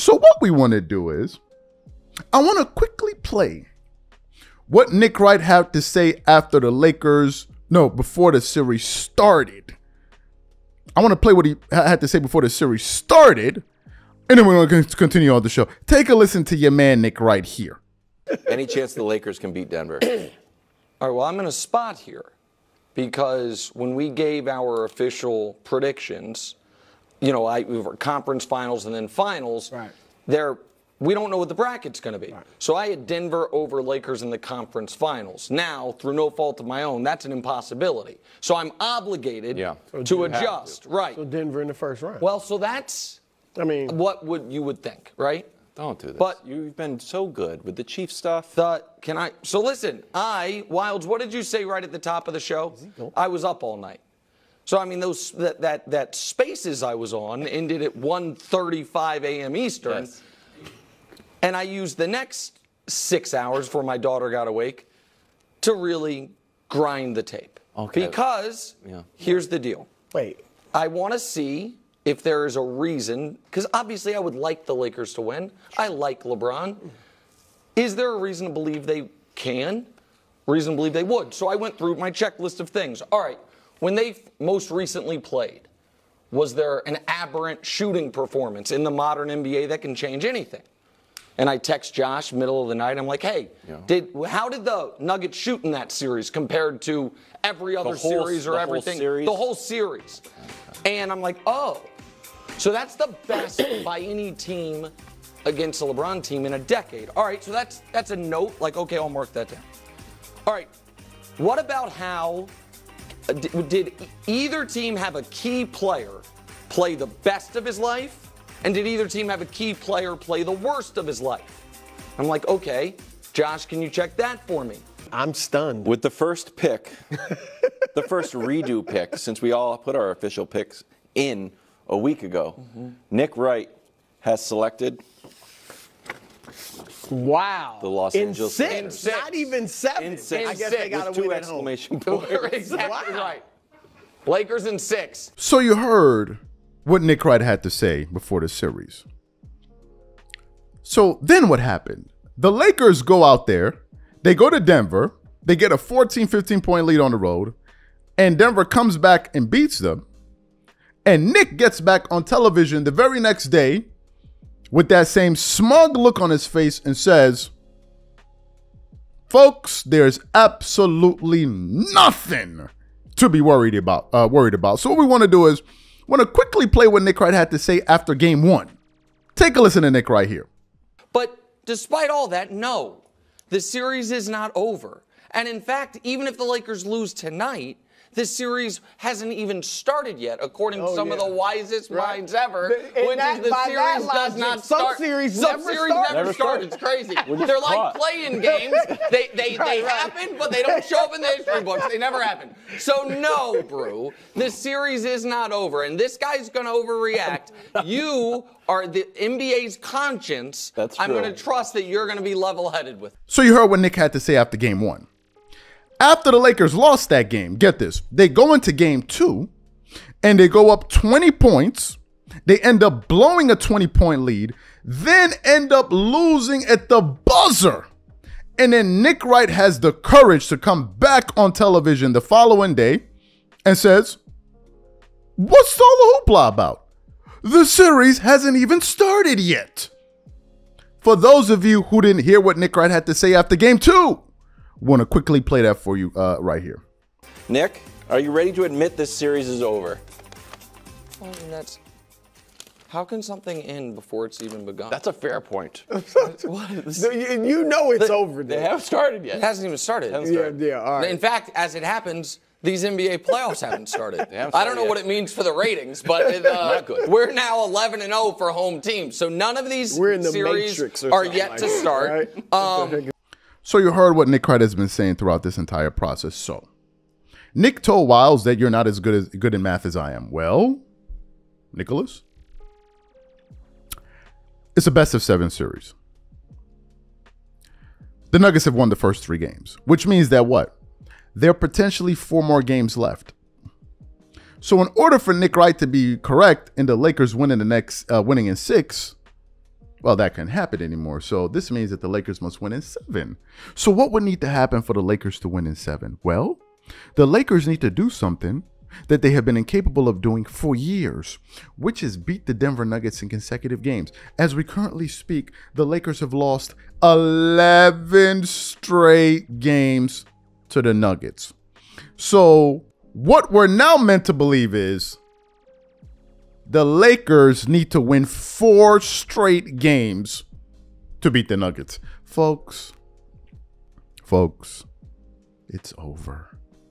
So what we want to do is, I want to quickly play what Nick Wright had to say after the Lakers, no, before the series started. I want to play what he had to say before the series started, and then we're going to continue on the show. Take a listen to your man, Nick Wright, here. Any chance the Lakers can beat Denver? All right, well, I'm in a spot here because when we gave our official predictions, you know, we were conference finals and then finals, right. We don't know what the bracket's going to be. Right. So I had Denver over Lakers in the conference finals. Now, through no fault of my own, that's an impossibility. So I'm obligated to adjust. Right. So Denver in the first round. Well, so that's what you would think, right? Don't do this. But you've been so good with the Chief stuff. So listen, Wilds, what did you say right at the top of the show? I was up all night. So, I mean, that Spaces I was on ended at 1:35 a.m. Eastern. Yes. And I used the next 6 hours before my daughter got awake to really grind the tape. Okay. Because here's the deal. Wait. I want to see if there is a reason, because obviously I would like the Lakers to win. I like LeBron. Is there a reason to believe they can? Reason to believe they would? So I went through my checklist of things. All right. When they most recently played, was there an aberrant shooting performance in the modern NBA that can change anything? And I text Josh middle of the night. I'm like, hey, how did the Nuggets shoot in that series compared to every other series or everything? The whole series. And I'm like, oh. So that's the best by any team against a LeBron team in a decade. All right, so that's a note. Like, okay, I'll mark that down. All right, what about how did either team have a key player play the best of his life? And did either team have a key player play the worst of his life? I'm like, okay, Josh, can you check that for me? I'm stunned. With the first pick, the first redo pick, since we all put our official picks in a week ago, Nick Wright has selected the Los Angeles Lakers. Not even 7. In 6. I guess they got to win at home. Exclamation point. Exactly right. Lakers in 6. So you heard what Nick Wright had to say before the series. So then what happened? The Lakers go out there, they go to Denver, they get a 14, 15-point lead on the road, and Denver comes back and beats them. And Nick gets back on television the very next day with that same smug look on his face and says, folks, there's absolutely nothing to be worried about. So what we want to do is want to quickly play what Nick Wright had to say after game 1. Take a listen to Nick right here. But despite all that, no, the series is not over. And in fact, even if the Lakers lose tonight, this series hasn't even started yet, according to some of the wisest minds ever. Which is the series does not start. Some series never start. It's crazy. They're like playing games. They happen, but they don't show up in the history books. They never happen. So no, Brew, this series is not over, and this guy's going to overreact. You are the NBA's conscience. That's I'm true. going to trust that you're going to be level-headed with. So you heard what Nick had to say after game 1. After the Lakers lost that game, get this, they go into game 2 and they go up 20 points. They end up blowing a 20-point lead, then end up losing at the buzzer. And then Nick Wright has the courage to come back on television the following day and says, what's all the hoopla about? The series hasn't even started yet. For those of you who didn't hear what Nick Wright had to say after game 2, want to quickly play that for you right here. Nick, are you ready to admit this series is over? Well, I mean, how can something end before it's even begun? That's a fair point. You know it's over. They haven't started yet. It hasn't even started. Yeah, all right. In fact, as it happens, these NBA playoffs haven't started. I don't know what it means for the ratings, but Not good. we're now 11-0 for home teams. So none of these series are yet to start. Right? So you heard what Nick Wright has been saying throughout this entire process. So Nick told Wiles that you're not as good in math as I am. Well, Nicholas, it's a best-of-7 series. The Nuggets have won the first 3 games, which means that what? There are potentially 4 more games left. So in order for Nick Wright to be correct and the Lakers winning winning in 6, Well, that can't happen anymore. So this means that the Lakers must win in 7. So what would need to happen for the Lakers to win in 7? Well, the Lakers need to do something that they have been incapable of doing for years, which is beat the Denver Nuggets in consecutive games. As we currently speak, the Lakers have lost 11 straight games to the Nuggets. So what we're now meant to believe is the Lakers need to win 4 straight games to beat the Nuggets. Folks, it's over.